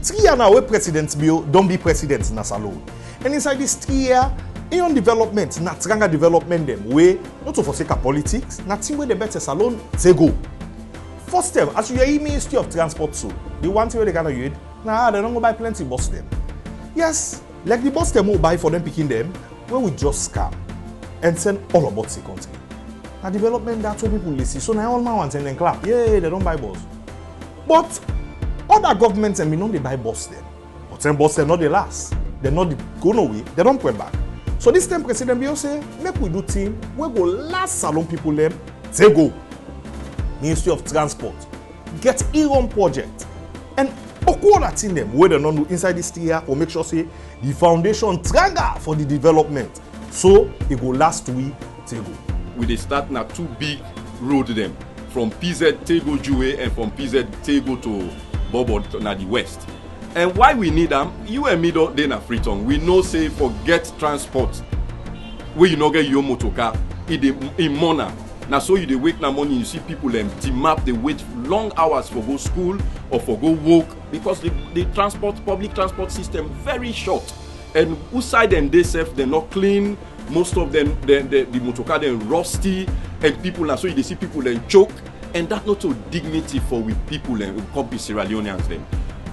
3 years now, where President Bill don't be president in Salone. And inside this 3 years, in development, not stronger development them way, not to forsake politics, not team where the better Salone, they go. First step, as you hear Ministry of Transport, so the one thing where they gonna use, nah, they don't go buy plenty bus them. Yes, like the bus them will buy for them picking them, where we just scam and send all about the country. Now development that's what people listen. So now all my ones and then clap. Yeah, they don't buy bus. But other governments and we know they buy bus them. But then bus them not the last. They're not go nowhere. They don't put back. So this time President Bill say, make we do team, we go last Salone people them, they go. Ministry of Transport, get Iran project. And all that in them, where they don't do inside this year, or make sure say the foundation stronger for the development. So it go last week, they go. We dey start now 2 big road them from PZ Tego Juwe and from PZ Tego to Bobo na the west. And why we need them? You and me don't dey na Freetown. We know say forget transport. Where you no get your motorcar, in Mona. Now so you dey wake na morning, you see people them map they wait long hours for go school or for go work because the public transport system very short. And who side them they safe, they're not clean. Most of them, the motorcar then rusty, and people now so you see people then choke, and that's not so dignity for with people and with copy Sierra Leoneans then.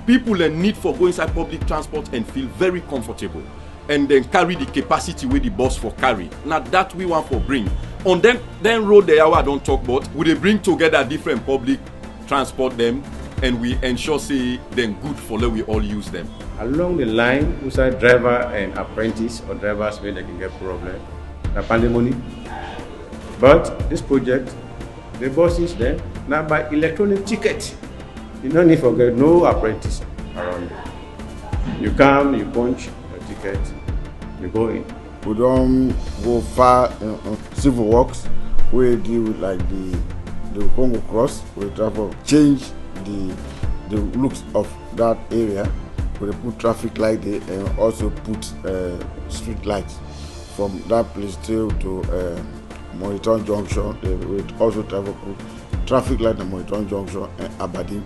People then need for go inside public transport and feel very comfortable, and then carry the capacity where the bus for carry. Now that we want for bring. On them road the hour I don't talk about, we they bring together different public transport them, and we ensure say them good for let we all use them. Along the line, inside driver and apprentice or drivers where they can get problem, the pandemonium. But this project, the buses there now by electronic ticket. You don't need to forget no apprentice around there. You come, you punch your ticket, you go in. We don't go far civil works. We deal with like the Congo Cross. We try to change the looks of that area. We put traffic light there and also put street lights from that place to Monitor Junction. We also try to put traffic light at Monitor Junction and Aberdeen.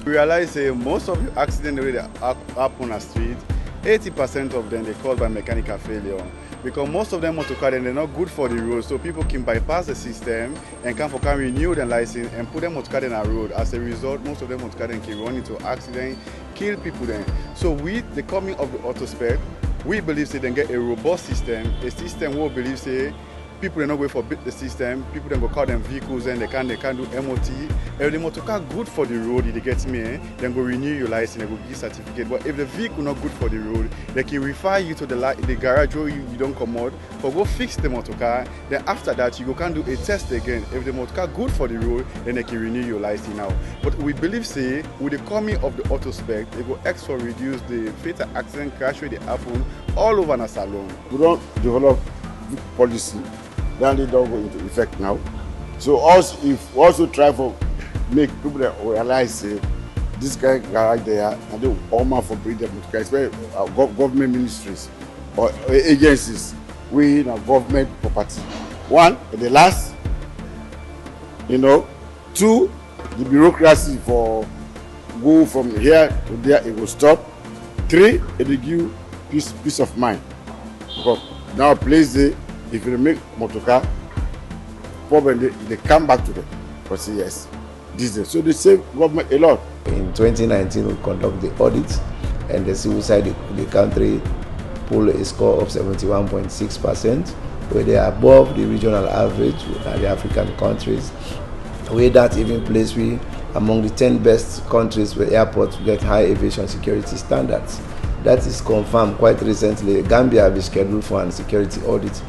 We realize most of the accidents that happen on the street, 80% of them they caused by mechanical failure. Because most of them motorcar they're not good for the road, so people can bypass the system and can renew their license and put them motorcar on the road. As a result, most of them motorcar can run into accident, kill people then. So with the coming of the auto spec, we believe they can get a robust system, a system we believe say people are not going for beat the system, people then go call them vehicles and they can do MOT. If the motorcar good for the road, if they get me, then go renew your license, they go give certificate. But if the vehicle not good for the road, they can refer you to the garage where you don't come out, for go fix the motorcar. Then after that, you can do a test again. If the motorcar good for the road, then they can renew your license now. But we believe say with the coming of the auto spec, they go extra reduce the fatal accident crash where they happen all over na Salone. We don't develop policy. Then they don't go into effect now. So also, if we also try to make people that realize this guy garage there and they all for bring them to especially government ministries or agencies, we in a government property. 1, the last, 2, the bureaucracy for go from here to there, it will stop. 3, it will give peace of mind. Because now place there. If you make motorcar, probably they come back to them. But say yes, this is so they save government a lot. In 2019, we conduct the audit, and the civil side the country pull a score of 71.6%, where they are above the regional average with the African countries. Where that even place we among the 10 best countries where airports get high aviation security standards. That is confirmed quite recently. Gambia is scheduled for a security audit.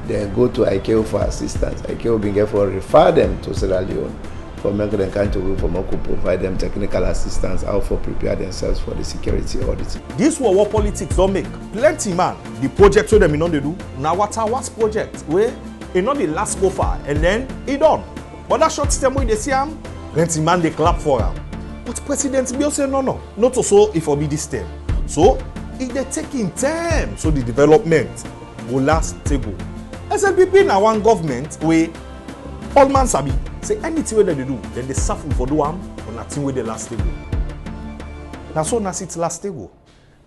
Then go to ICAO for assistance. ICAO being able to refer them to Sierra Leone for making them kind to for Moko provide them technical assistance how for prepare themselves for the security audit. This was what politics don't make. Plenty man, the project so them you know they do. Now what's project where it not the last go far and then it done. But that short system where they see him, plenty man they clap for him. But President Bill say no, not so if it be this term. So if they taking time so the development will last go. SLPP na one government where all man sabi say anything where they do, then they suffer for do one or nothing where they last go. Na so na sit last go.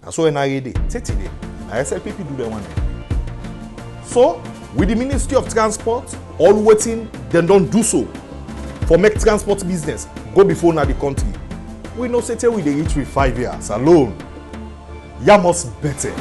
Na so NIA dey, take it dey. Na SLPP do them one day. So, with the Ministry of Transport, all waiting, then don't do so for make transport business go before na the country. We know say till we dey reach with 5 years alone. Ya must better.